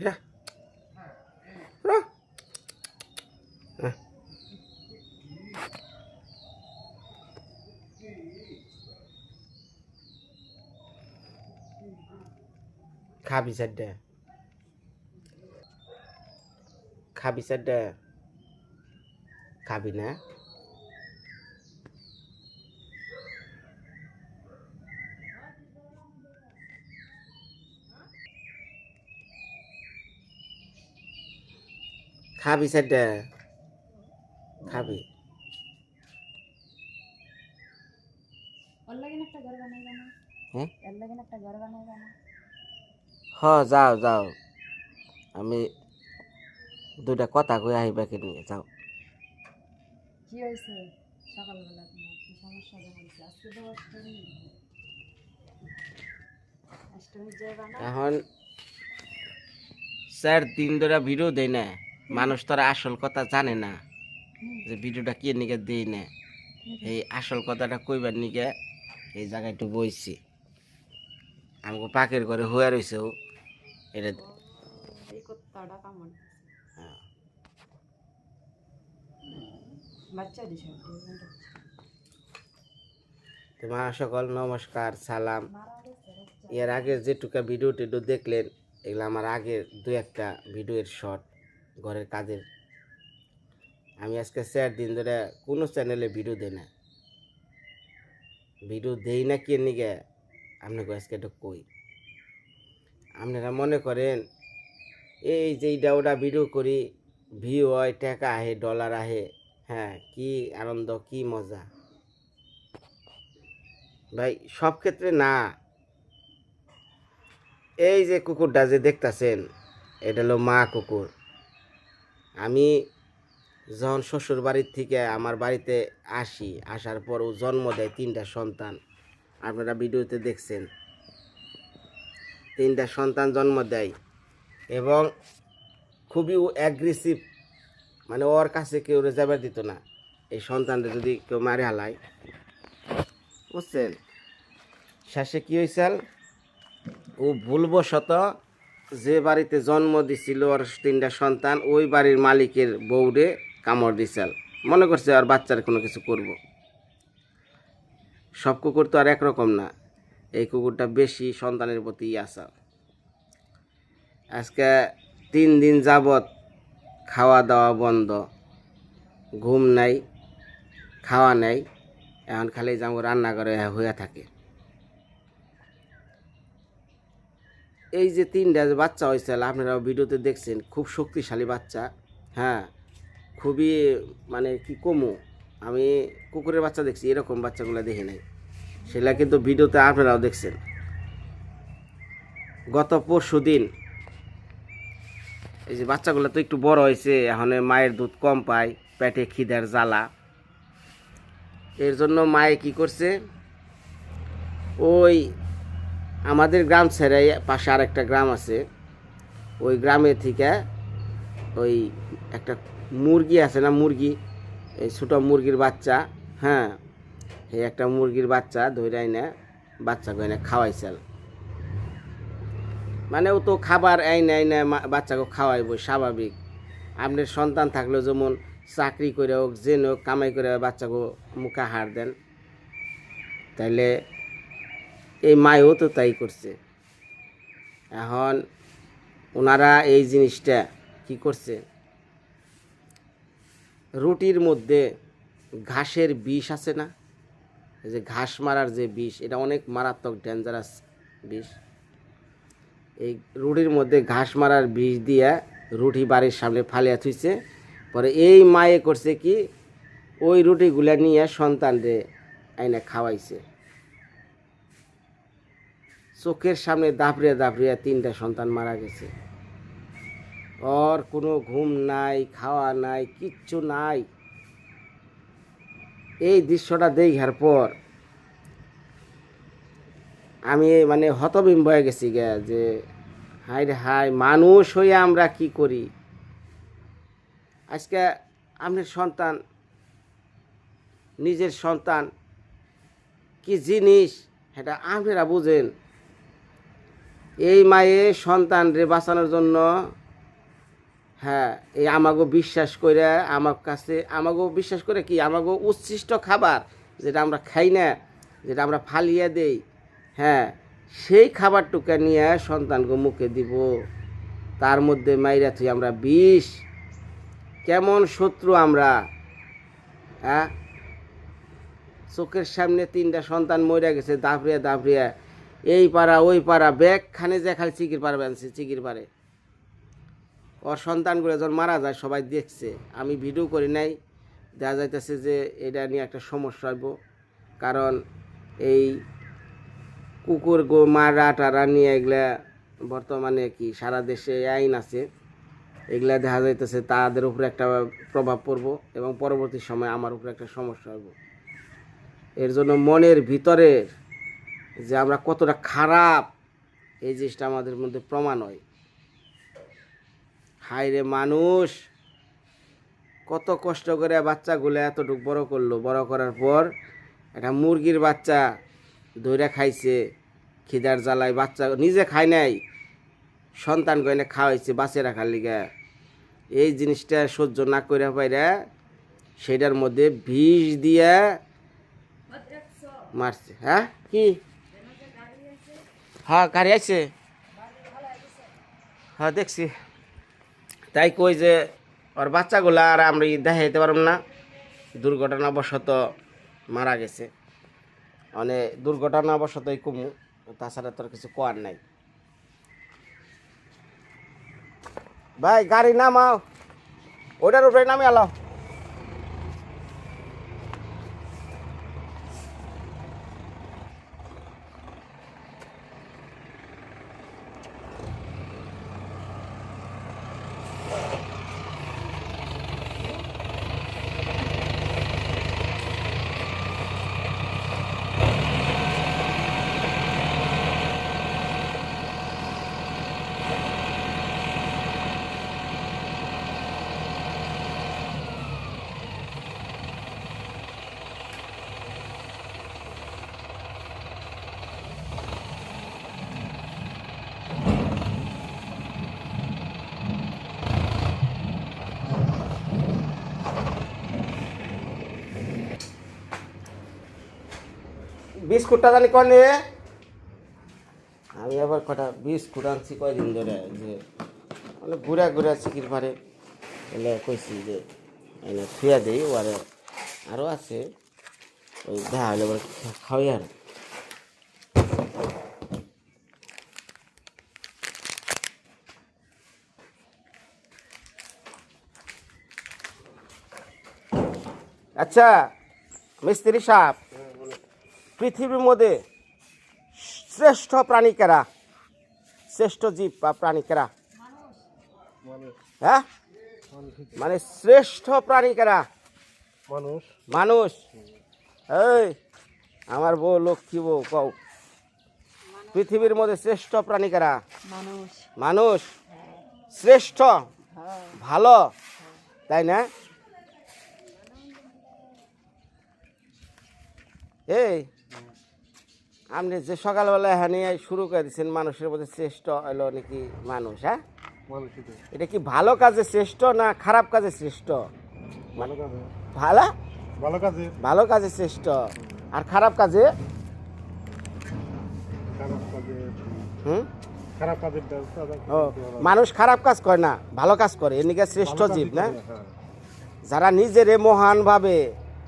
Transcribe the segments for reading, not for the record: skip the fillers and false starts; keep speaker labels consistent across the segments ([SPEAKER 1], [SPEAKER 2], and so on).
[SPEAKER 1] Ra. Ra. খাবি সাড্ডা খাবি সাড্ডা খাবি না খাবি সাড্ডা খাবি হ্যাঁ হ যাও যাও আমি দুটা কথা কই আহিবাকে নিয়ে যাও
[SPEAKER 2] কি হয়েছে সকালবেলা তোমার কি সমস্যা হয়েছে আজকে তো অষ্টমী যাইবা না
[SPEAKER 1] এখন 4 দিন ধরে ভিডিও দেয় না মানুষ তোরা আসল কথা জানে না যে ভিডিওটা কে নিকে দেই না এই আসল কথাটা কইবার নিকে এই জায়গায় একটু বইছি আমাকে পাকের ঘরে হয়ে রয়েছে এটা
[SPEAKER 2] এই কুত্তাটা কামড়
[SPEAKER 1] হ্যাঁ।
[SPEAKER 2] বাচ্চা দিছে
[SPEAKER 1] তোমার সকল নমস্কার সালাম এর আগের যেটুকা ভিডিও টিডিও দেখলেন এগুলো আমার আগের 2-1টা ভিডিওর শর্ট ঘরের কাজের আমি আজকে 4 দিন ধরে কোনো চ্যানেলে ভিডিও দেই না ভিডিও দেই না কে নিকে আপনাকে আজকে এটা কই আপনারা মনে করেন এই যে এইটা ওটা ভিডিও করি ভিউ হয় টাকা আহে ডলার আহে হ্যাঁ কি আনন্দ কি মজা ভাই সব ক্ষেত্রে না এই যে কুকুরটা যে দেখতাছেন এটা হলো মা কুকুর আমি যখন শ্বশুর বাড়ির থেকে আমার বাড়িতে আসার পর ও জন্ম দেয় 3টা সন্তান আপনারা ভিডিওতে দেখছেন 3টা সন্তান জন্ম দেয় এবং খুবই অ্যাগ্রেসিভ মানে ওর কাছে কেউ যাবার দিত না এই সন্তানটা যদি কেউ মারে হালায় বুঝছেন শেষে কী হয়েছিল ও ভুলবশত যে বাড়িতে জন্ম দিছিল ওর 3টা সন্তান ওই বাড়ির মালিকের বউরে কামড় দিছিল মনে করছে আর বাচ্চার কোনো কিছু করব সব কুকুর তো আর একরকম না এই কুকুরটা বেশি সন্তানের প্রতি আসা আজকে 3 দিন যাবৎ খাওয়া দাওয়া বন্ধ ঘুম নাই খাওয়া নাই এখন খালি যাবো রান্নাঘরে হয়ে থাকে এই যে 3টা যে বাচ্চা হয়েছিল আপনারা ভিডিওতে দেখছেন খুব শক্তিশালী বাচ্চা হ্যাঁ খুবই মানে কি কমু আমি কুকুরের বাচ্চা দেখছি এরকম বাচ্চাগুলো দেখি নাই সেটা কিন্তু ভিডিওতে আপনারাও দেখছেন গত পরশুদিন এই যে বাচ্চাগুলো তো একটু বড় হয়েছে এখন মায়ের দুধ কম পায় পেটে খিদের জ্বালা এর জন্য মায়ে কি করছে ওই আমাদের গ্রাম ছেড়ে পাশে আরেকটা গ্রাম আছে ওই গ্রামে থেকে ওই একটা মুরগি আছে না মুরগি এই ছোটো মুরগির বাচ্চা হ্যাঁ এই একটা মুরগির বাচ্চা ধরে আইনে বাচ্চাকে এনে খাওয়াইছিল মানে ও তো খাবার আইনে আইনে বাচ্চাকে খাওয়াইব স্বাভাবিক আপনার সন্তান থাকলেও যেমন চাকরি করে হোক যে হোক কামাই করে বাচ্চাকে মুখে হার দেন তাইলে এই মায়ও তো তাই করছে এখন ওনারা এই জিনিসটা কি করছে রুটির মধ্যে ঘাসের বিষ আছে না এই যে ঘাস মারার যে বিষ এটা অনেক মারাত্মক ডেঞ্জারাস বিষ এই রুটির মধ্যে ঘাস মারার বিষ দিয়ে রুটি বাড়ির সামনে ফালিয়া থুইছে পরে এই মায়ে করছে কি ওই রুটিগুলা নিয়ে সন্তানরে আইনে খাওয়াইছে চোখের সামনে দাপড়িয়ে দাপড়িয়ে 3টা সন্তান মারা গেছে ওর কোনো ঘুম নাই খাওয়া নাই কিচ্ছু নাই এই দৃশ্যটা দেখার পর আমি মানে হতবিম্ব হয়ে গেছি গে যে হাই রে হাই মানুষ হয়ে আমরা কি করি আজকে আপনার সন্তান নিজের সন্তান কি জিনিস সেটা আপনারা বুঝেন এই মায়ে সন্তানরে বাঁচানোর জন্য হ্যাঁ এই আমাগো বিশ্বাস করে আমার কাছে আমাগো বিশ্বাস করে কি আমাগো উচ্ছিষ্ট খাবার যেটা আমরা খাই না, যেটা আমরা ফালিয়ে দেই, হ্যাঁ সেই খাবারটুকে নিয়ে সন্তানকে মুখে দিব। তার মধ্যে মাইরা তুই আমরা বিষ, কেমন শত্রু আমরা। হ্যাঁ চোখের সামনে 3টা সন্তান মরে গেছে দাবড়িয়া দাবড়িয়া, এই পাড়া ওই পাড়া ব্যাগখানে যে খালি চিকির পাড়া বানছে চিকির পাড়ে। ওর সন্তানগুলো যখন মারা যায় সবাই দেখছে, আমি ভিডিও করি নাই, দেখা যাইতেছে যে এটা নিয়ে একটা সমস্যা হইব। কারণ এই কুকুর গো মারা টারা নিয়ে এগুলা বর্তমানে কি সারা দেশে আইন আছে, এগুলা দেখা যাইতেছে তাদের উপরে একটা প্রভাব পড়ব এবং পরবর্তী সময় আমার উপরে একটা সমস্যা হইব। এর জন্য মনের ভিতরে যে আমরা কতটা খারাপ এই জিনিসটা আমাদের মধ্যে প্রমাণ হয়। হায় রে মানুষ কত কষ্ট করে বাচ্চাগুলো এতটুকু বড় করলো, বড় করার পর একটা মুরগির বাচ্চা ধইরা খাইছে খিদার জ্বালায়, বাচ্চা নিজে খায় নাই, সন্তান গয়নে খাওয়াইছে বাঁচে রাখার লিগা। এই জিনিসটা সহ্য না করে পাইরা সেটার মধ্যে বিষ দিয়ে মারছে। হ্যাঁ কি হ্যাঁ গাড়ি আছে, হ্যাঁ দেখছি। তাই কই যে ওর বাচ্চাগুলা আর আমরা দেখাইতে পারব না, দুর্ঘটনাবশত মারা গেছে। মানে দুর্ঘটনাবশতই কমু, তাছাড়া তোর কিছু কোয়ার নাই। ভাই গাড়ি নামাও, ওটার উপরে নামে আলো। বিস্কুটটা জানি কনে, আমি আবার কটা বিস্কুট আনছি কয়দিন ধরে, যে মানে ঘুরে ঘুরে চিকির পারে এলে কইছি যে এনে থুয়া দিই, ওরে আরও আছে ওই দেখা হলে এবার খাওয়াই আর। আচ্ছা মিস্ত্রি সাহেব, পৃথিবীর মধ্যে শ্রেষ্ঠ প্রাণী কেরা, শ্রেষ্ঠ জীব বা প্রাণী কেরা? হ্যাঁ মানে শ্রেষ্ঠ প্রাণী কেরা?
[SPEAKER 3] মানুষ।
[SPEAKER 1] মানুষ। এই আমার বউ লক্ষ্মী বউ কও, পৃথিবীর মধ্যে শ্রেষ্ঠ প্রাণী কারা?
[SPEAKER 2] মানুষ।
[SPEAKER 1] মানুষ শ্রেষ্ঠ, ভালো, তাই না? এই আপনি যে সকালবেলা এখানে শুরু করে দিচ্ছেন মানুষের মধ্যে শ্রেষ্ঠ হলো নাকি মানুষ? হ্যাঁ এটা কি ভালো কাজে শ্রেষ্ঠ না খারাপ কাজে শ্রেষ্ঠ?
[SPEAKER 3] ভালো কাজে।
[SPEAKER 1] ভালো
[SPEAKER 3] ভালো কাজে।
[SPEAKER 1] ভালো কাজে শ্রেষ্ঠ, আর খারাপ কাজে
[SPEAKER 3] খারাপ কাজে।
[SPEAKER 1] হুম
[SPEAKER 3] খারাপ কাজে।
[SPEAKER 1] ও মানুষ খারাপ কাজ করে না, ভালো কাজ করে, এদিকে শ্রেষ্ঠ জীব না? যারা নিজেরে মহান ভাবে,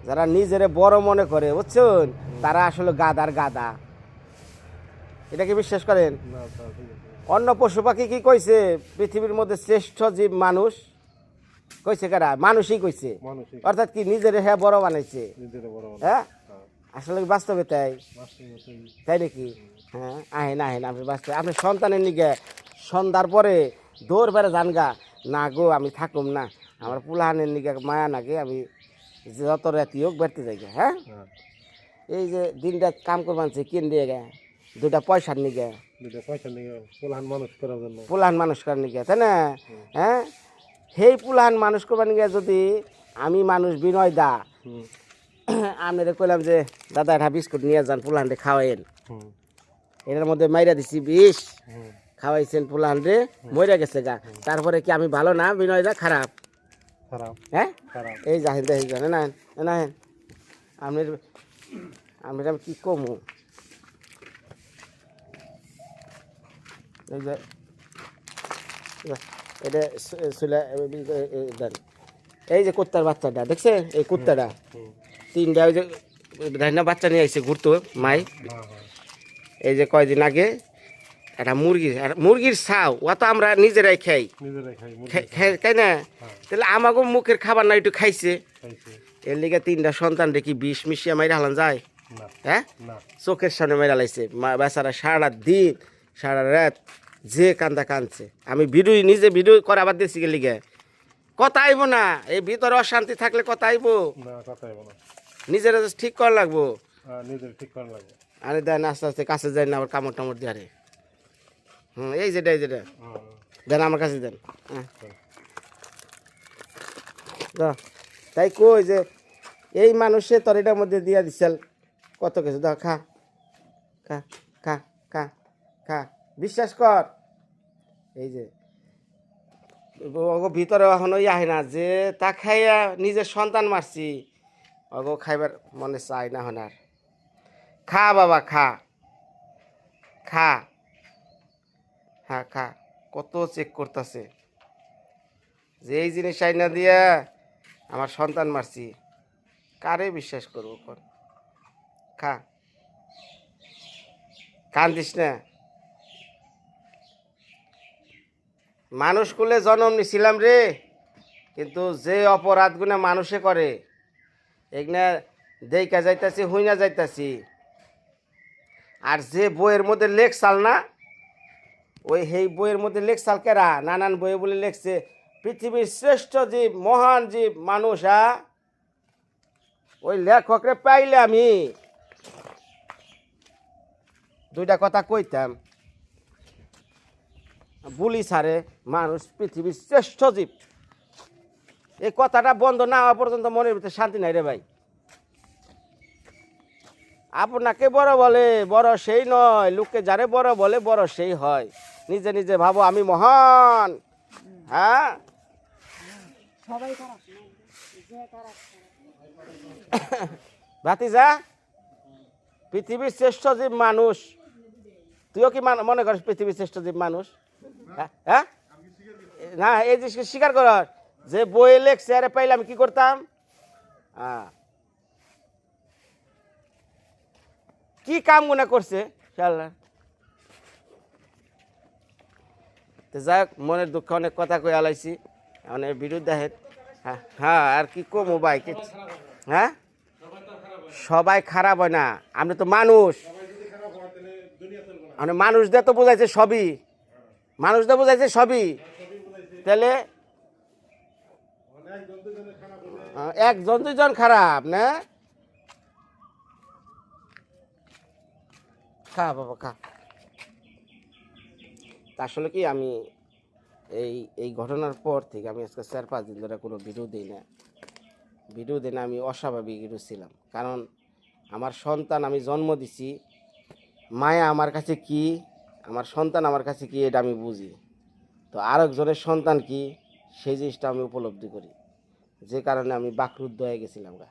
[SPEAKER 1] যারা নিজেরে বড় মনে করে, বুঝছেন, তারা আসলে গাদার গাদা। এটা কি বিশ্বাস করেন? অন্য পশু পাখি কি কইছে পৃথিবীর মধ্যে শ্রেষ্ঠ জীব মানুষ? কইছে কারা? মানুষই কইছে। অর্থাৎ কি নিজেরে হ্যাঁ বড় বানাইছে। হ্যাঁ আসলে বাস্তবে তাই, তাই নাকি? হ্যাঁ আহেন আহেন আপনি বাস্তবে আপনি সন্তানের নিগে সন্ধ্যার পরে দৌড় বেড়ে জানগা না গো আমি থাকুম না, আমার পুলাহানের নিগে মায়া নাকি, আমি যত রাতি হোক বেড়তে যাই। হ্যাঁ এই যে দিনটা কাম করবানছে কিন দিয়ে গে 2টা পয়সার নিগে,
[SPEAKER 3] পুলাহান মানুষ করার জন্য,
[SPEAKER 1] পুলাহান মানুষ করার নিগে, তাই না? হ্যাঁ সেই পুলাহান মানুষ করবার নিগে যদি আমি মানুষ বিনয় দা আপনাদের কইলাম যে দাদা একটা বিস্কুট নিয়ে যান পুলাহানটা খাওয়াইন, এটার মধ্যে মাইরা দিছি বিষ,
[SPEAKER 3] হুম,
[SPEAKER 1] খাওয়াইছেন পোলাহান রে, মরে গেছে গা। তারপরে কি আমি ভালো না, বিনয় দা খারাপ?
[SPEAKER 3] খারাপ
[SPEAKER 1] হ্যাঁ,
[SPEAKER 3] খারাপ।
[SPEAKER 1] এই জাহেন দেখি জানে না না আমি আমি কি কমু? এই যে এটা দেন, এই যে কুত্তার বাচ্চাটা দেখছে, এই কুত্তাটা
[SPEAKER 3] হুম,
[SPEAKER 1] 3টা ওই যে ধান্না বাচ্চা নিয়ে আইছে ঘুরতো মাই।
[SPEAKER 3] হ্যাঁ হ্যাঁ
[SPEAKER 1] এই যে কয়দিন আগে একটা মুরগির ছাও ও তো আমরা নিজেরাই খাই,
[SPEAKER 3] নিজেরাই খাই মুরগি
[SPEAKER 1] তাই না?
[SPEAKER 3] হ্যাঁ।
[SPEAKER 1] তাহলে আমাকে মুখের খাবার না একটু খাইছে,
[SPEAKER 3] খাইছে
[SPEAKER 1] এর লিগে 3টা সন্তান দেখি বিষ মিশিয়ে মাইরা হালান যায়?
[SPEAKER 3] না
[SPEAKER 1] হ্যাঁ,
[SPEAKER 3] না
[SPEAKER 1] চোখের সামনে মেরা লাইছে বেচারা, সারা দিন সারা রাত যে কান্দা কান্দছে। আমি নিজে ভিডিও করা আবার দিয়েছি গেলি গে, কথা আইব না, এই ভিতরে অশান্তি থাকলে কথা আইব,
[SPEAKER 3] না কথাই বলো
[SPEAKER 1] নিজেরা ঠিক করা লাগবো।
[SPEAKER 3] নিজের ঠিক করা লাগবে
[SPEAKER 1] আরে দেন আস্তে আস্তে কাছে যায় না, আবার কামড় টামড় দিয়ে আরে। এই যেটা
[SPEAKER 3] হ্যাঁ,
[SPEAKER 1] দেন আমার কাছে দেন। হ্যাঁ দাও। তাই কই যে এই মানুষে তোর এটার মধ্যে দিয়া দিছিল কত কিছু, দাও খা খা খা খা খা, বিশ্বাস কর। এই যে ভিতরে এখনো আহে না যে তা খাইয়া নিজের সন্তান মারছি, অগো খাইবার মনে চাই না হন আর। খা বাবা খা খা, হ্যাঁ খা। কত চেক করতেছে যে এই জিনিস আইনা দিয়া আমার সন্তান মারছি, কারে বিশ্বাস করবো কোন? খা, কান্দিস না। মানুষ কুলে জন্ম নিছিলাম রে, কিন্তু যে অপরাধগুলো মানুষে করে এগুলা দেইকা যাইতাছি, হুইনা যাইতাছি। আর যে বইয়ের মধ্যে লেখসাল না, ওই সেই বইয়ের মধ্যে লেখসাল কেরা, নানান বইয়ে বলে লেখছে পৃথিবীর শ্রেষ্ঠ জীব, মহান জীব মানুষ। ওই লেখকরে পাইলে আমি 2টা কথা কইতাম, বুলি সারে মানুষ পৃথিবীর শ্রেষ্ঠ জীব। এই কথাটা বন্ধ না হওয়া পর্যন্ত মনের ভিতরে শান্তি নাই রে ভাই। আপনাকে বড় বলে বড় সেই নয়, লোককে যারে বড় বলে বড় সেই হয়। নিজে নিজে ভাবো আমি মহান। হ্যাঁ,
[SPEAKER 2] সবাই খারাপ না, যে খারাপ
[SPEAKER 1] ভাতিজা, পৃথিবীর শ্রেষ্ঠ জীব মানুষ। তুইও কি মনে করিস পৃথিবীর শ্রেষ্ঠ জীব মানুষ? হ্যাঁ, না এই জিনিসকে স্বীকার কর যে বইয়ে লেখছে আরে পাইলে আমি কি করতাম? কি কাম গুনা করছে যাই হোক, মনের দুঃখ অনেক কথা কই আলাইছি, অনেক বিরুদ্ধে। হ্যাঁ হ্যাঁ, আর কি কমু ভাই? হ্যাঁ, সবাই খারাপ হয় না, আমরা তো মানুষ। মানে মানুষদের তো বোঝাইছে সবই, মানুষদের বোঝাইছে সবই, তাহলে 1জন 2জন খারাপ না? খা বাবা খা। আসলে কি আমি এই ঘটনার পর থেকে আমি আজকে 4-5 দিন ধরে কোনো ভিডিও দিই না, আমি অস্বাভাবিক একটু ছিলাম। কারণ আমার সন্তান আমি জন্ম দিছি, মায়া আমার কাছে কি, আমার সন্তান আমার কাছে কি, এটা আমি বুঝি। তো আরেকজনের সন্তান কি, সেই জিনিসটা আমি উপলব্ধি করি, যে কারণে আমি বাকরুদ্ধ হয়ে গেছিলাম গা।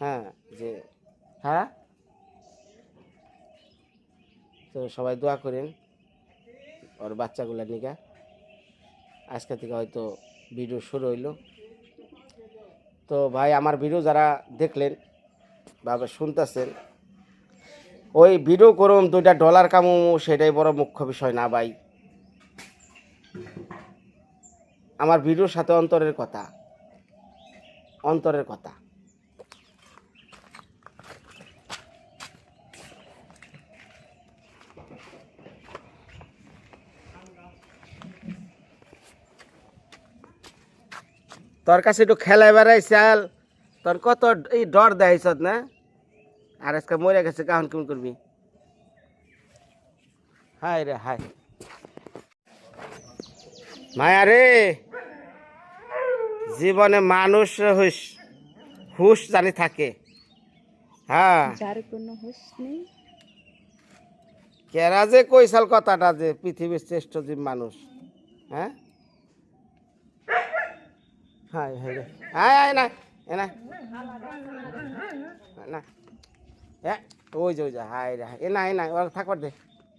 [SPEAKER 1] হ্যাঁ যে হ্যাঁ, তো সবাই দোয়া করেন ওর বাচ্চাগুলা নিকা। আজকে থেকে হয়তো ভিডিও শুরু হইল। তো ভাই আমার ভিডিও যারা দেখলেন বা শুনতেছেন, ওই ভিডিও করুন $2 কামাবো, সেটাই বড় মুখ্য বিষয় না ভাই। আমার ভিডিওর সাথে অন্তরের কথা, অন্তরের কথা। তোর কাছে একটু খেলায় বেড়াই চাল, তোর কত এই ডর দেয় না, আর আজকে মরে গেছে, কাহন কেমন করবি? হায় রে হায়, মায়া রে, জীবনে মানুষ হুশ জানি থাকে। হ্যাঁ,
[SPEAKER 2] যার কোনো হুঁশ নেই
[SPEAKER 1] কেরা যে কইসাল কথাটা যে পৃথিবীর শ্রেষ্ঠ জীব মানুষ, হ্যাঁ? হাই হাই রে, হাই হাই না এ না না হ্যাঁ, ওই যে হাই রে এ না ওরা থাকবার দে,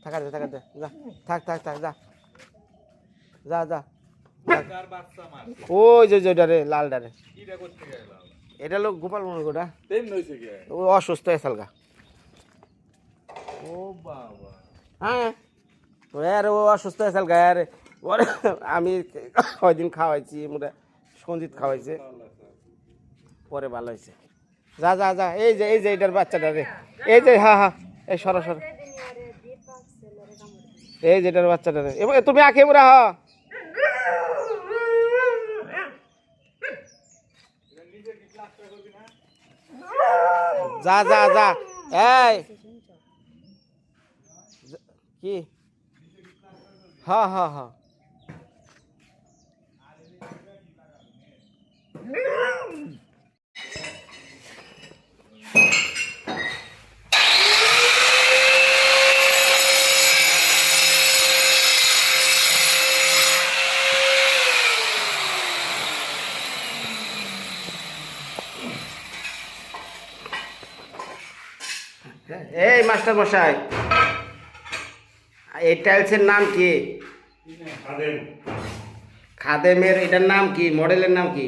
[SPEAKER 1] থাকার দে যা, থাক যা যা যা। ওই যে ওইটা রে লালটা রে, এটা লোক গোপাল মনে গোটা ও অসুস্থ এসাল গা।
[SPEAKER 3] ও বাবা,
[SPEAKER 1] হ্যাঁ আর ও অসুস্থ এসাল গা। আর ওর আমি কয়দিন খাওয়াইছি, মোটা সঞ্জিত খাওয়াইছে, পরে ভালো হয়েছে। যা যা যা, এই যে এইটার বাচ্চাটা রে, এই যে হ্যাঁ এই সরাসরি এই যেটার বাচ্চাটা রে, এবার তুমি আঁকে মোরা হ। যা যা যা, এই কি হ এই মাস্টার মশাই, এই টাইলসের নাম কি? খাদেমের এটার নাম কি? মডেলের নাম কি?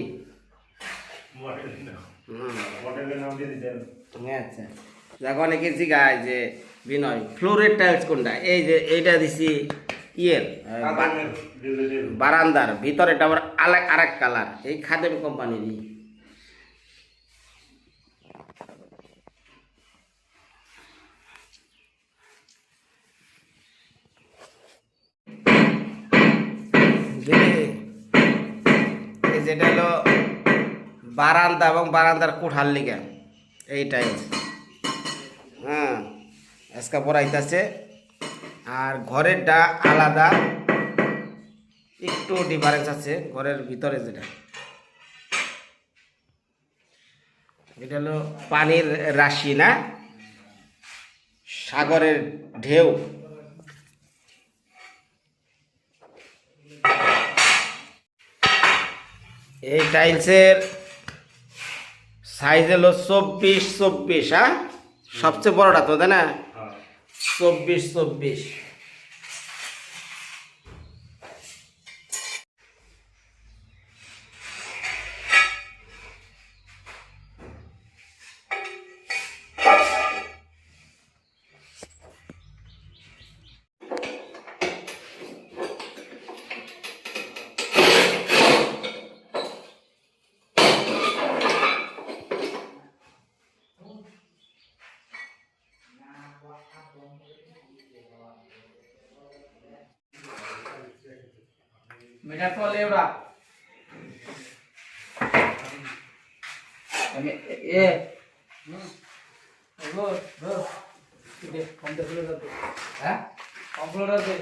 [SPEAKER 1] আচ্ছা, দেখো অনেকে জিগায় যে বিনয় ফ্লোরের টাইলস কোনটা? এই যে এইটা দিছি ইয়ের বারান্দার ভিতরে, এটা আবার আরেক কালার, এই খাদেম কোম্পানিরই। যেটা হলো বারান্দা এবং বারান্দার কোঠার লিগা এই টাইলস, হ্যাঁ আজকে পড়াইতেছে। আর ঘরেরটা আলাদা, একটু ডিফারেন্স আছে ঘরের ভিতরে। যেটা এটা হলো পানির রাশি না, সাগরের ঢেউ। এই টাইলসের সাইজ হলো 24 হ্যাঁ, সবচেয়ে বড়টা তো তাই না? 24।
[SPEAKER 4] মিটার ফলে ওরা আমি এ গো গো দে কম্পিউটার দে, হ্যাঁ কম্পিউটার দে।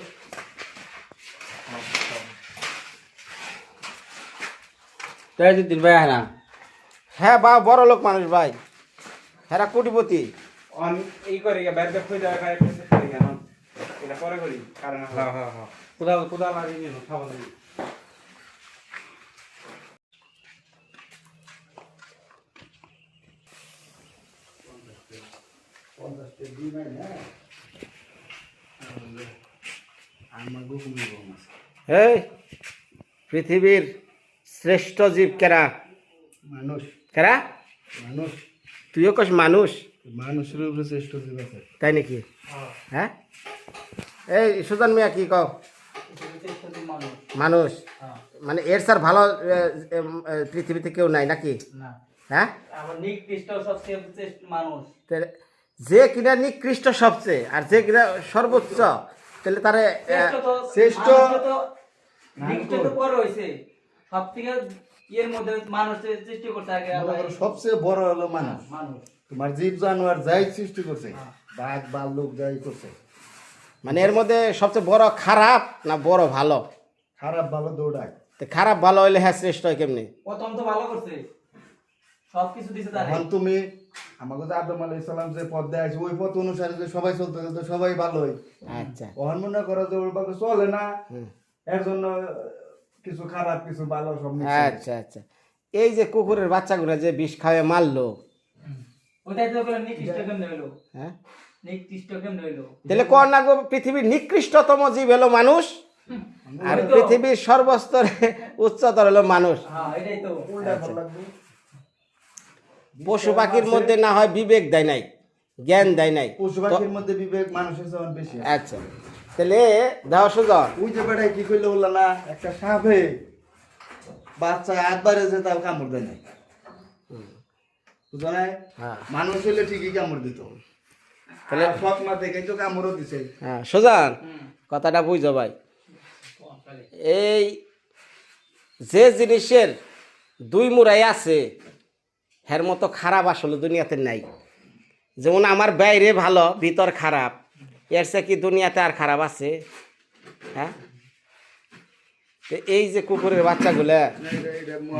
[SPEAKER 1] তাই দিন ভাই না, হ্যাঁ বা বড় লোক মানুষ ভাই, হ্যাঁ কোটিপতি।
[SPEAKER 4] অন এই করে বাইরে দেখে যাওয়া কারে করে কেন এটা পরে করি, কারণ
[SPEAKER 3] হ্যাঁ কোদা লাগিয়ে নিল খাওয়া লাগি।
[SPEAKER 1] এই পৃথিবীর শ্রেষ্ঠ জীব কেরা?
[SPEAKER 5] মানুষ
[SPEAKER 1] কেরা?
[SPEAKER 5] মানুষ
[SPEAKER 1] তুইও কস মানুষ?
[SPEAKER 5] মানুষের উপরে শ্রেষ্ঠ জীব আছে।
[SPEAKER 1] তাই নাকি? হ্যাঁ, এই সুজান মিয়া কি কও? মানুষ মানে এর স্যার ভালো পৃথিবীতে কেউ নাই নাকি?
[SPEAKER 4] না
[SPEAKER 1] হ্যাঁ,
[SPEAKER 4] আমার নিকৃষ্ট সবচেয়ে শ্রেষ্ঠ মানুষ।
[SPEAKER 1] তাহলে যে কিনা নিকৃষ্ট সবচেয়ে, আর যে কিনা সর্বোচ্চ, তাহলে তারে
[SPEAKER 5] শ্রেষ্ঠ
[SPEAKER 4] নিকৃষ্ট তো পরে হইছে, সবথেকে এর মধ্যে মানুষের সৃষ্টি করতে আগে
[SPEAKER 5] মনে করো সবচেয়ে বড় হলো মানুষ।
[SPEAKER 4] মানুষ
[SPEAKER 5] তোমার জীব জানোয়ার যাই সৃষ্টি করছে, বাঘ ভাল্লুক যাই করছে,
[SPEAKER 1] মানে এর মধ্যে সবচেয়ে বড় খারাপ না বড় ভালো?
[SPEAKER 5] খারাপ ভালো দৌড়ায়।
[SPEAKER 1] তো খারাপ ভালো হইলে হ্যাঁ শ্রেষ্ঠ হয় কেমনি?
[SPEAKER 4] প্রথম তো ভালো করছে, সবকিছু দিছে তারে।
[SPEAKER 5] এখন তুমি আমাকে তো আদম আলাইহিস সালাম যে পথ দেয় ওই পথ অনুসারে যে সবাই চলতে চলতে সবাই ভালোই।
[SPEAKER 1] আচ্ছা
[SPEAKER 5] ওহন মনে করো যে ওর বাবা চলে না,
[SPEAKER 1] হুম।
[SPEAKER 5] এর জন্য কিছু খারাপ কিছু ভালো সব মিশে
[SPEAKER 1] আচ্ছা আচ্ছা এই যে কুকুরের বাচ্চাগুলো যে বিষ খাওয়া মারলো,
[SPEAKER 4] ওটাই তো বলে নিকৃষ্ট কেমনে হইলো?
[SPEAKER 1] হ্যাঁ
[SPEAKER 4] নিকৃষ্ট কেমনে হইলো?
[SPEAKER 1] তাহলে কর না গো পৃথিবীর নিকৃষ্টতম জীব হলো মানুষ, আর
[SPEAKER 4] ওই তো।
[SPEAKER 1] পৃথিবীর সর্বস্তরে উচ্চতর হলো মানুষ।
[SPEAKER 4] হ্যাঁ এটাই তো।
[SPEAKER 5] উল্টা ভালো লাগবে।
[SPEAKER 1] পশু পাখির মধ্যে না হয় বিবেক দেয় নাই, জ্ঞান দেয় নাই।
[SPEAKER 5] পশু পাখির মধ্যে বিবেক মানুষের যেমন বেশি।
[SPEAKER 1] আচ্ছা তাহলে দেওয়া সুজন
[SPEAKER 5] ওই যে বেটাই কি করলে বললো না, একটা সাপে বাচ্চা একবারে যে তার কামড় দেয় নাই, বুঝো নাই?
[SPEAKER 1] হ্যাঁ
[SPEAKER 5] মানুষ হইলে ঠিকই কামড় দিত, তাহলে সৎ মা দেখে তো কামড়ও দিছে।
[SPEAKER 1] হ্যাঁ সুজন কথাটা বুঝো ভাই, এই যে জিনিসের দুই মুরাই আছে এর মতো খারাপ আসলে দুনিয়াতে নাই। যেমন আমার বাইরে ভালো ভিতর খারাপ, এর চেয়ে কি দুনিয়াতে আর খারাপ আছে? হ্যাঁ তো এই যে কুকুরের বাচ্চাগুলা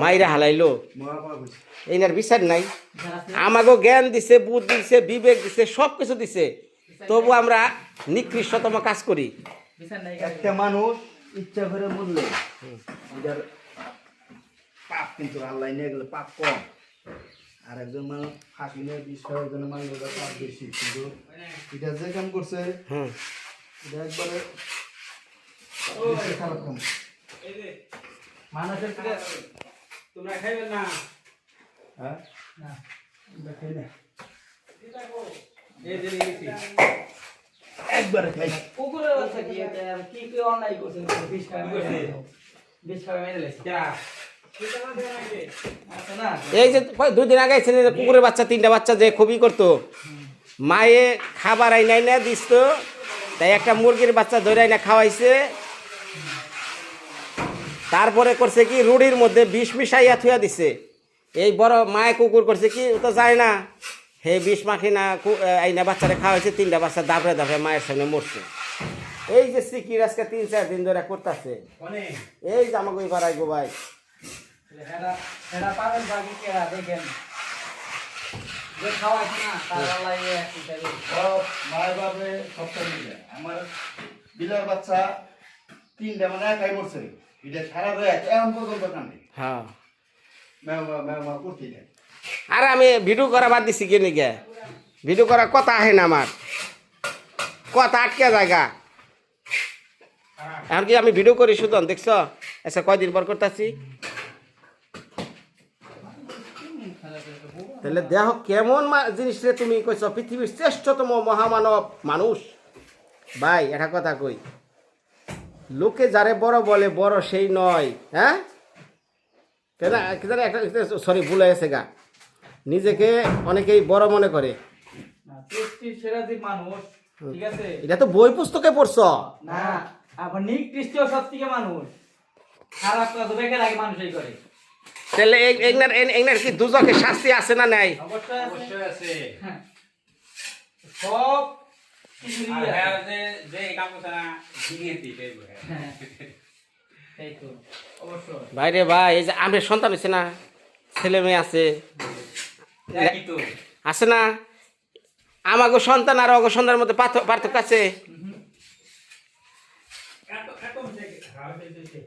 [SPEAKER 1] মাইরা হালাইলো,
[SPEAKER 5] মহাপাপ হইছে।
[SPEAKER 1] এইনার বিচার নাই। আমাকেও জ্ঞান দিছে, বুদ্ধি দিছে, বিবেক দিছে, সব কিছু দিছে, তবু আমরা নিকৃষ্টতম কাজ করি।
[SPEAKER 4] বিচার নাই।
[SPEAKER 5] একটা মানুষ ইচ্ছা করে মরলে এটার পাপ কিন্তু আল্লাহ নিয়ে গেলে পাপ কম, আর একজন মানুষ ফাঁকি নিয়ে বিষ খাওয়ার জন্য মানুষ পাপ বেশি, কিন্তু এটা যে কাম করছে
[SPEAKER 1] হুম
[SPEAKER 5] এটা একবারে বেশি খারাপ কাম।
[SPEAKER 4] মানুষের থেকে
[SPEAKER 3] তোমরা খাইবেন না?
[SPEAKER 5] হ্যাঁ
[SPEAKER 4] না।
[SPEAKER 5] এটা খাই না,
[SPEAKER 3] এই যে নিয়েছি।
[SPEAKER 5] একবারে খাই।
[SPEAKER 4] কুকুরের বাচ্চা কি এটা কি কি অন্যায় করছে? বিষ খাওয়া করছে, বিষ খাওয়া মেরে লেছে।
[SPEAKER 3] যা।
[SPEAKER 4] আচ্ছা না।
[SPEAKER 1] এই যে 2 দিন আগে ছিল কুকুরের বাচ্চা 3টা বাচ্চা যে খুবই করতো, মায়ে খাবার আইনাই না দিত, তাই একটা মুরগির বাচ্চা ধরে আইনা খাওয়াইছে, তারপরে করছে কি রুটির মধ্যে বিষ মিশাইয়া থুয়া দিছে। এই বড় মায়ে কুকুর করছে কি ও তো যায় না, হে বিষ মাখি না আইনা বাচ্চারে খাওয়াইছে, 3টা বাচ্চা দাপড়ে দাপড়ে মায়ের সামনে মরছে। এই যে সিকির আজকে 3-4 দিন ধরে করতেছে,
[SPEAKER 3] অনেক।
[SPEAKER 1] এই যে আমাকে এবার আইগো ভাই।
[SPEAKER 4] এরা এরা পাগল বাকি কেরা দেখেন যে খাওয়াইছে না তার আল্লাহ হিসাবে
[SPEAKER 5] সব মায়ের বাপে সবটা মিলে আমার বিলার বাচ্চা 3টা মানে একাই মরছে, এটা সারা রাত এখন পর্যন্ত কান্দে,
[SPEAKER 1] হ্যাঁ
[SPEAKER 5] ম্যাও করতেই থাকে।
[SPEAKER 1] আর আমি ভিডিও করা বাদ দিছি কি নিকে, ভিডিও করার কথা আহে না, আমার কথা আটকে জায়গা। এখন কি আমি ভিডিও করি সুদন দেখছ, আচ্ছা কয়দিন পর করতেছি, তাহলে দেহ কেমন জিনিস রে তুমি কইছ পৃথিবীর শ্রেষ্ঠতম মহামানব মানুষ। ভাই এটা কথা কই, লোকে যারে বড় বলে বড় সেই নয়, হ্যাঁ কেন একটা সরি ভুলে গেছে গা, নিজেকে অনেকেই বড় মনে করে।
[SPEAKER 4] না সৃষ্টির সেরা যে মানুষ ঠিক আছে
[SPEAKER 1] এটা তো বই পুস্তকে পড়ছ।
[SPEAKER 4] না এখন নিকৃষ্ট সব থেকে মানুষ খারাপ কাজ বেকার আগে মানুষই করে
[SPEAKER 1] তাহলে এগনার কি দুজকে শাস্তি আছে না নাই?
[SPEAKER 4] অবশ্যই আছে।
[SPEAKER 3] অবশ্যই আছে।
[SPEAKER 4] হ্যাঁ। সব কিছু
[SPEAKER 3] আর হ্যাঁ যে কাম করছে না জিনিয়ে দিতে
[SPEAKER 4] হ্যাঁ এই তো অবশ্যই
[SPEAKER 1] ভাইরে ভাই, এই যে আমরা সন্তান হয়েছে না, ছেলে মেয়ে আছে
[SPEAKER 3] কি তো
[SPEAKER 1] আছে না, আমাকে সন্তান আর অগ সন্তানের মধ্যে পার্থক্য আছে।
[SPEAKER 3] এত এত হইছে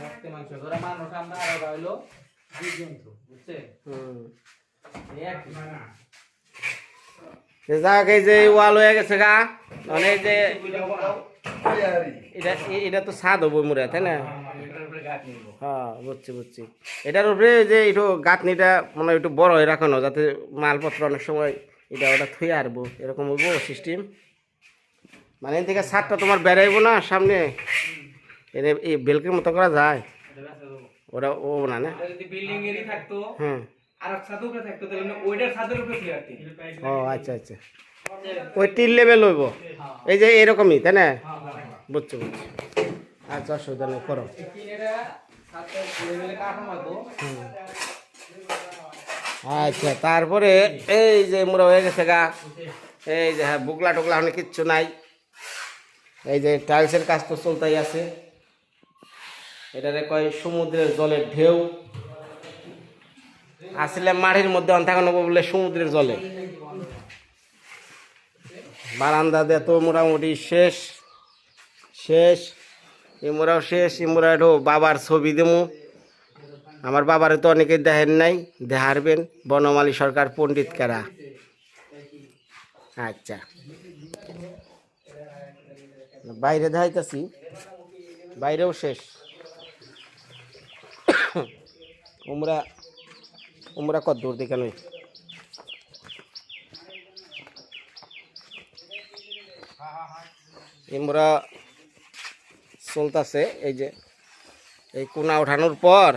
[SPEAKER 4] রক্তে মাংস ধরা মানুষ আমরা আর ওরা হইলো জীবজন্তু বুঝছে এই একই।
[SPEAKER 3] না না
[SPEAKER 1] যাক এই যে ওয়াল হয়ে গেছে গা, মানে এই যে
[SPEAKER 5] তৈয়ারি।
[SPEAKER 1] এটা তো স্বাদ হবো মুরে, তাই না?
[SPEAKER 3] এটার উপরে গাছ নিব
[SPEAKER 1] হ্যাঁ বুঝছি। এটার উপরে যে একটু গাঁথনিটা মানে একটু বড় হয়ে রাখানো, যাতে মালপত্র অনেক সময় এটা ওটা থুয়ে আরবো, এরকম হইব সিস্টেম। মানে এর থেকে ছাদটা তোমার বেড়াইবো না সামনে, এর এই বেলকের মতো করা যায়, ওটা ও না না।
[SPEAKER 4] এটা যদি বিল্ডিং এরই থাকতো
[SPEAKER 1] হুম
[SPEAKER 4] আর এক ছাদের উপরে থাকতো তাহলে ওইটার ছাদের উপরে ঠিক আছে
[SPEAKER 1] ও আচ্ছা ওই টিল লেভেল হইব, এই যে এরকমই তাই না? বুঝছি আচ্ছা অসুবিধা নেই, করো।
[SPEAKER 4] কিনেরা ছাদটা লেভেলে কাটানো হতো
[SPEAKER 1] আচ্ছা তারপরে এই যে মোরা হয়ে গেছে গা, এই যে হ্যাঁ বুকলা টুকলা অনেক কিচ্ছু নাই, এই যে টাইলসের কাজ তো চলতেই আছে, এটারে কয় সমুদ্রের জলের ঢেউ। আসলে মাঠের মধ্যে অন্থাকানো বলে সমুদ্রের জলে বারান্দা দিয়ে তো মোটামুটি শেষ শেষ ইমরাও শেষ ইমরা একটু বাবার ছবি দেবো আমার বাবারে তো অনেকে দেখেন নাই দেখারবেন বনমালী সরকার পণ্ডিত কারা আচ্ছা বাইরে দেখাইতেছি বাইরেও শেষ উমরা উমরা কত দূর দেখে নই ইমরা চলতেছে এই যে এই কোনা ওঠানোর পর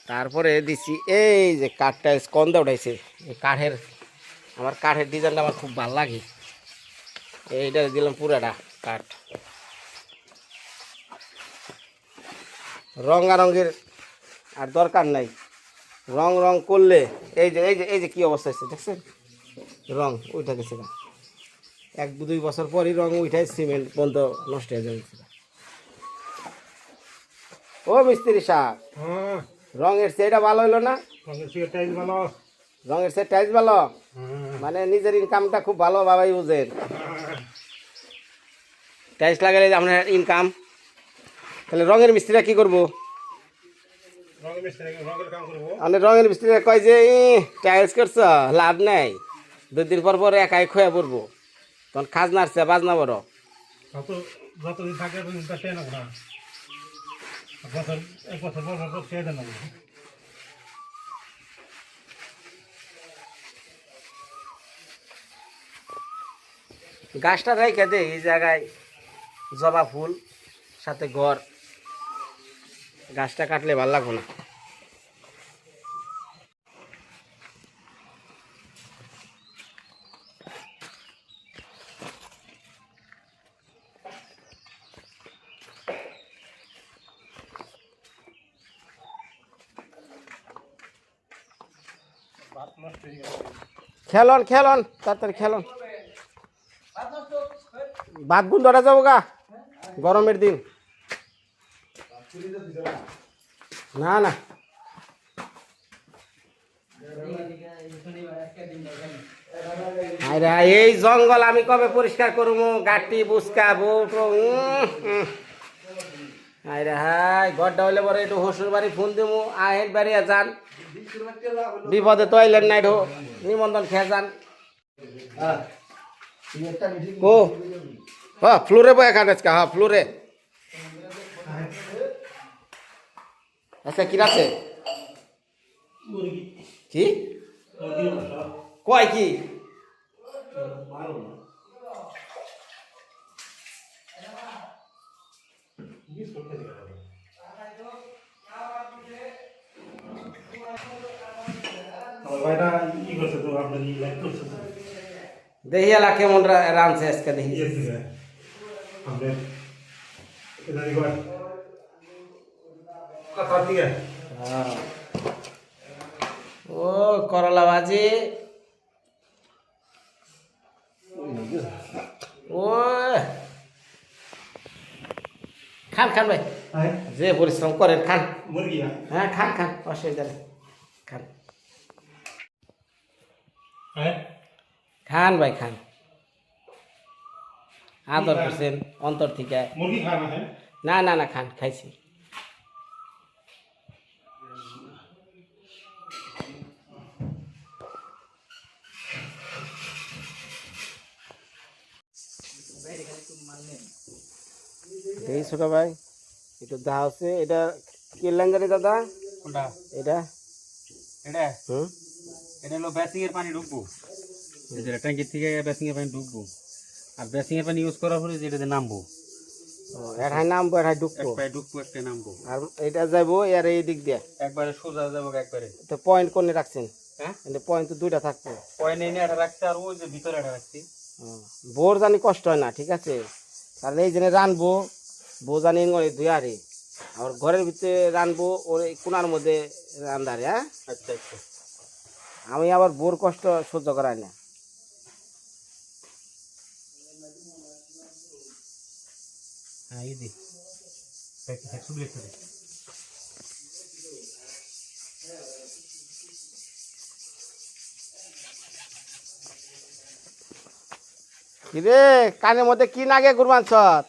[SPEAKER 1] তারপরে দিছি এই যে কাঠটা স্কন্দা উঠাইছে এই কাঠের আমার কাঠের ডিজাইনটা আমার খুব ভালো লাগে এইটা দিলাম পুরাটা কাঠ রঙারঙের আর দরকার নাই রং রং করলে এই যে কি অবস্থা হচ্ছে দেখছেন রং উঠে গেছে না 1-2 বছর পরই রং উঠাই সিমেন্ট বন্ধ নষ্ট হয়ে যাবে ও মিস্ত্রি সাহেব রঙের সেটা ভালো হইলো না রঙের সেট টাইজ ভালো মানে নিজের ইনকামটা খুব ভালো বাবাই বুঝেন টাইলস লাগালে আপনার ইনকাম তাহলে রঙের মিস্ত্রিরা কি করবো মানে রঙের মিস্ত্রিরা কয় যে টাইলস করছ লাভ নাই 2 দিন পর পর একাই খোয়া পড়বো তখন খাজনা আসছে বাজনা বড়
[SPEAKER 6] যতদিন থাকে সে নেব না বছর 1 বছর পর সে দেন না
[SPEAKER 1] গাছটা রেখে দে এই জায়গায় জবা ফুল সাথে ঘর গাছটা কাটলে ভালো লাগবে না খেলন খেলন তাড়াতাড়ি খেলন ভাত গুণ ধরা যাবো গা গরমের দিন না না আরে এই জঙ্গল আমি কবে পরিষ্কার করবো গাটি বুসকা বউট আরে হাই ঘরটা হইলে পরে একটু হসুর বাড়ি ফোন দেবো আহের বাড়ি যান বিপদে তো আইলেন না একটু নিমন্ত্রণ খেয়ে যান ও হ্যাঁ ফ্লোরে বয় এখানে আজকে হ্যাঁ ফ্লোরে আচ্ছা কি আছে কি কয় কি
[SPEAKER 6] ভাইটা ই করছে তো আপনার ই লাইক করছে তো
[SPEAKER 1] দেখি এলা কেমন রাঁধছে আজকে দেখি
[SPEAKER 6] আমাদের এদারি কর কথা ঠিক আছে
[SPEAKER 1] হ্যাঁ। ও করলা ভাজি ও খান খান ভাই
[SPEAKER 6] হ্যাঁ
[SPEAKER 1] যে পরিশ্রম করেন খান
[SPEAKER 6] মুরগি না
[SPEAKER 1] হ্যাঁ খান খান অসুবিধা নেই খান
[SPEAKER 6] হ্যাঁ
[SPEAKER 1] খান ভাই খান আদর করছেন অন্তর থেকে
[SPEAKER 6] মুরগি খানা হ্যাঁ
[SPEAKER 1] না না না খান খাইছি এই ছোট ভাই একটু দেখা হচ্ছে এটা কি লেঙ্গারি দাদা
[SPEAKER 3] কোনটা
[SPEAKER 1] এটা
[SPEAKER 3] এটা
[SPEAKER 1] হুম
[SPEAKER 3] এটা হলো বেসিং এর পানি ঢুকবো যেটা ট্যাঙ্কি থেকে বেসিং এর পানি ঢুকবো আর বেসিং এর পানি ইউজ করার পরে যেটাতে নামবো
[SPEAKER 1] এটাই নামবো এটাই ঢুকবো
[SPEAKER 3] একবারে ঢুকবো একটা নামবো
[SPEAKER 1] আর এটা যাইবো এর এই দিক দিয়ে
[SPEAKER 3] একবারে সোজা যাবো একবারে
[SPEAKER 1] তো পয়েন্ট কোনে রাখছেন
[SPEAKER 3] হ্যাঁ
[SPEAKER 1] এটা পয়েন্ট তো 2টা থাকবে
[SPEAKER 3] পয়েন্ট এনে এটা রাখছে আর ওই যে ভিতরে এটা রাখছি
[SPEAKER 1] বোর জানি কষ্ট হয় না ঠিক আছে কারণ এই জন্য রানবো বো জানি ধুয়ে আরে আর ঘরের ভিতরে রানবো ওর এই কোনার মধ্যে রান্দারে হ্যাঁ
[SPEAKER 3] আচ্ছা আচ্ছা
[SPEAKER 1] আমি আবার বোর কষ্ট সহ্য করাই না
[SPEAKER 3] হ্যাঁ এই দি একটু লিখতে দে
[SPEAKER 1] কিরে কানের মধ্যে কি নাগে কুরবান সৎ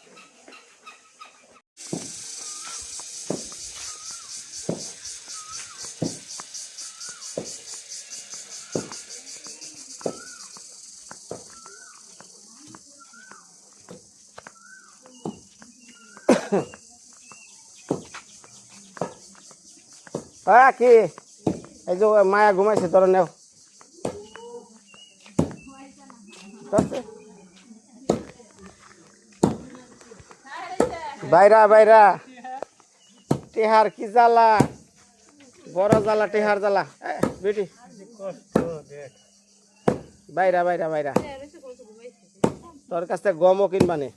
[SPEAKER 1] কি এই যে মায়া ঘুমাইছে তোর নেও বাইরা বাইরা টেহার কি জ্বালা বড় জ্বালা টেহার জ্বালা বেটি বাইরা বাইরা বাইরা তোর কাছ থেকে গমও কিনবানে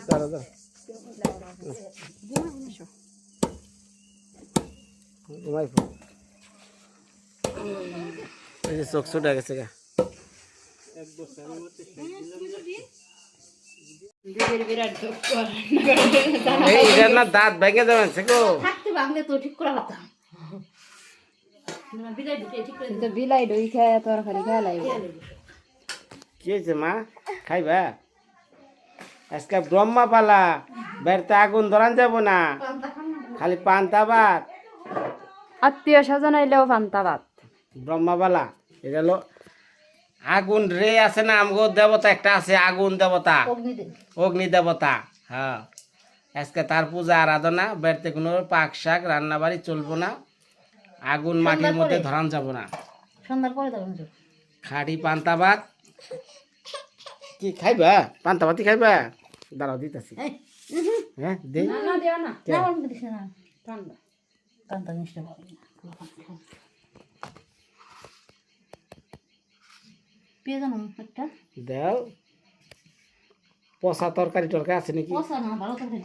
[SPEAKER 1] দাঁড়া দাঁড়া ঘুমাইবো এই যে চোখ ছুটে গেছে গা এই এটার না দাঁত ভেঙে যাবেন গো
[SPEAKER 2] বিলাই দই খায় তরকারি খায় লাগবে
[SPEAKER 1] কি হয়েছে মা খাইবা আজকে ব্রহ্মা পালা বেরতে আগুন ধরান যাব না খালি পান্তা ভাত
[SPEAKER 2] আত্মীয় স্বজন আইলেও পান্তা ভাত
[SPEAKER 1] ব্রহ্মা পালা এটা হলো আগুন রে আছে না আমগো দেবতা একটা আছে আগুন দেবতা অগ্নি দেবতা হ্যাঁ আজকে তার পূজা আরাধনা বেরতে কোনো পাক শাক রান্না বাড়ি চলবো না আগুন মাটির মধ্যে ধরান যাব না
[SPEAKER 2] সন্ধ্যার পরে
[SPEAKER 1] খাড়ি পান্তা ভাত কি খাইবা পান্তা ভাতই খাইবা দাঁড়াও দিতেছি হ্যাঁ দে
[SPEAKER 2] না দেও না না বলতে দিছ না ঠান্ডা ঠান্ডা জিনিসটা ভালো না পেয়ে জানো একটা
[SPEAKER 1] দাও পচা তরকারি টরকারি আছে নাকি
[SPEAKER 2] পচা না ভালো তরকারি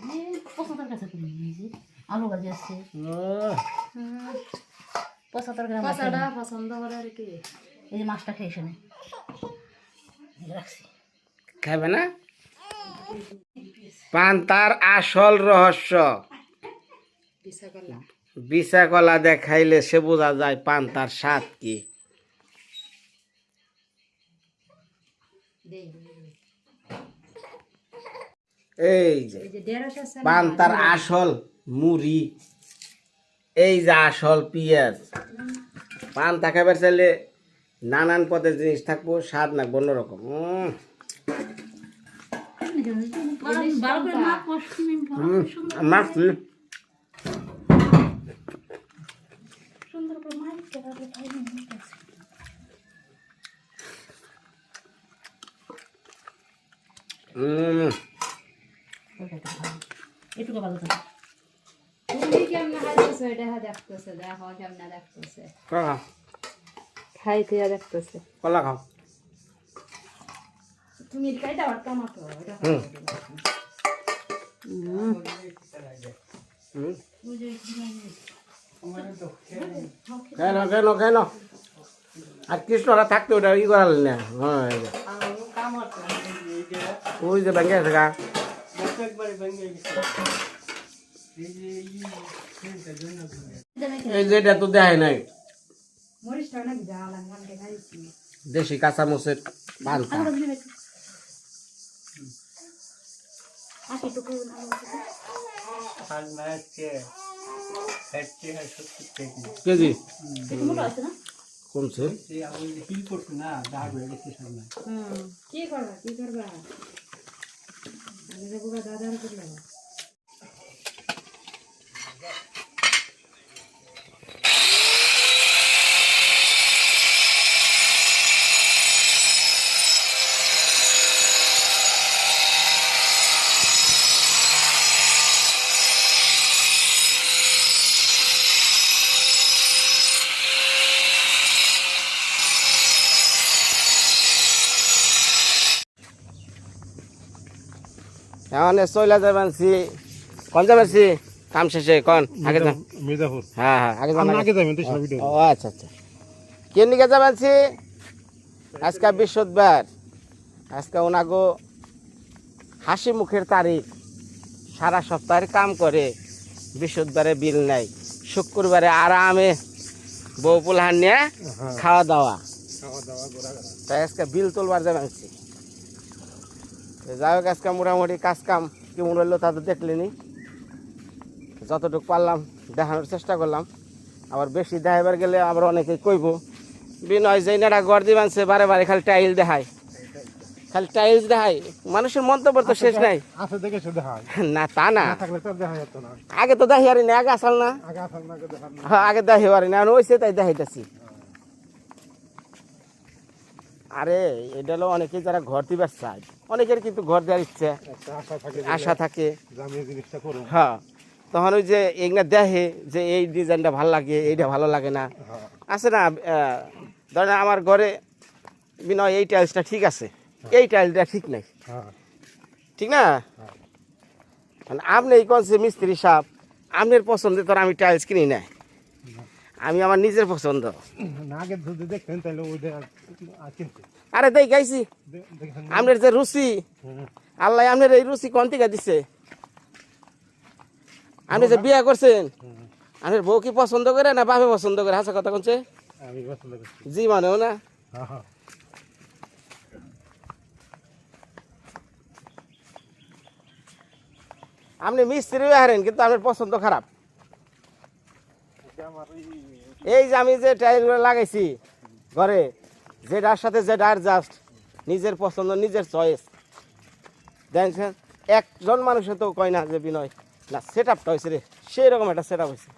[SPEAKER 2] পচা তরকারি আছে তুমি আলু ভাজি আছে পচা তরকারি পচাটা পছন্দ করে আর কি এই যে মাছটা খেয়েছে না রাখছি
[SPEAKER 1] খাইবে না পান্তার আসল রহস্য বিছা কলা দেখাইলে সে বোঝা যায় পান্তার স্বাদ কি এই যে পান্তার আসল মুড়ি এই যে আসল পেঁয়াজ পান্তা খাবার চাইলে নানান পদের জিনিস থাকবো স্বাদ নাকবো অন্যরকম মাছলি
[SPEAKER 2] এটুকু ভালো থাকে তুমি কেমনে খাইতেছো এটা দেখতেছে দেখো কেমনে দেখতেছে খাইতে দেখতেছে
[SPEAKER 1] কলা খাও
[SPEAKER 2] তুমি খাইতে পারতো না তো
[SPEAKER 1] কেন কেন কেন আর কৃষ্ণরা থাকতে ওটা ই করালেন না হ্যাঁ ওই যে ব্যাংকে আছে গা এই যে এটা তো দেখায় নাই দেশি কাঁচা মরিচের পান্তা কেজি কমছে
[SPEAKER 2] কি করবা কি করবা দাদার করলাম
[SPEAKER 1] এখন চলে যাবেনছি কোন যাবেনছি কাম শেষে কোন আগে যান
[SPEAKER 6] মির্জাপুর
[SPEAKER 1] হ্যাঁ হ্যাঁ আগে যান
[SPEAKER 6] আগে যাবেন তুই ভিডিও
[SPEAKER 1] ও আচ্ছা আচ্ছা কে নিকে যাবেনছি আজকে বৃহস্পতিবার আজকে ওনাগো হাসি মুখের তারিখ সারা সপ্তাহের কাম করে বৃহস্পতিবারে বিল নাই শুক্রবারে আরামে বউ পোলাহান নিয়ে খাওয়া দাওয়া। তাই আজকে বিল তুলবার যাবে আনছি। যাই হোক আজকে মোটামুটি কাজ কাম কেমন রইলো তা তো দেখলেনি, যতটুকু পারলাম দেখানোর চেষ্টা করলাম। আবার বেশি দেখাইবার গেলে আবার অনেকে কইব বিনয় যে নেড়া ঘর দিয়ে আনছে বারে বারে খালি টাইল দেখায়, খালি টাইলস দেখায়। মানুষের মন্তব্য তো শেষ নাই।
[SPEAKER 6] আছে দেখে শুধু হয়
[SPEAKER 1] না তা না,
[SPEAKER 6] থাকলে তো দেখা যেত না।
[SPEAKER 1] আগে তো দেখি আরি না, আগে আসল না,
[SPEAKER 6] আগে আসল না দেখা না।
[SPEAKER 1] হ্যাঁ আগে দেখি আরি না, ওইসে তাই দেখাইতেছি। আরে এটা হলো অনেকে যারা ঘর দিবার চায়, অনেকের কিন্তু ঘর দেওয়ার ইচ্ছে
[SPEAKER 6] একটা আশা থাকে
[SPEAKER 1] আশা থাকে।
[SPEAKER 6] যে আমি এই জিনিসটা করব।
[SPEAKER 1] হ্যাঁ তখন ওই যে এগুলা দেখে যে এই ডিজাইনটা ভালো লাগে, এইটা ভালো লাগে না,
[SPEAKER 6] হ্যাঁ
[SPEAKER 1] আছে না। ধরেন আমার ঘরে বিনয় এই টাইলসটা ঠিক আছে, এই টাইলসটা ঠিক নাই,
[SPEAKER 6] হ্যাঁ
[SPEAKER 1] ঠিক না। মানে আপনি এই কনসে মিস্ত্রি সাহেব, আপনার পছন্দে তো আর আমি টাইলস কিনি না, আমি আমার নিজের পছন্দ।
[SPEAKER 6] না আগে যদি দেখতেন তাহলে ওইটা কিনতে
[SPEAKER 1] আরে দেখ গাইছি
[SPEAKER 6] দেখেন।
[SPEAKER 1] আপনার যে রুচি, আল্লাহ আপনার এই রুচি কোন থেকে দিছে। আপনি যে বিয়ে করছেন, আপনার বউ কি পছন্দ করে না বাপে পছন্দ করে? হাসা কথা কনছে
[SPEAKER 6] আমি পছন্দ করছি।
[SPEAKER 1] জি মানেও না।
[SPEAKER 6] হ্যাঁ হ্যাঁ
[SPEAKER 1] আপনি মিস্ত্রি হারেন কিন্তু আপনার পছন্দ খারাপ।
[SPEAKER 6] আমার
[SPEAKER 1] এই যে আমি যে টাইলগুলো লাগাইছি ঘরে, যেটার সাথে যেটা জাস্ট নিজের পছন্দ, নিজের চয়েস। দেখছেন একজন মানুষে তো কয় না যে বিনয় না সেট আপটা হয়েছে রে, সেই রকম একটা সেট আপ হয়েছে।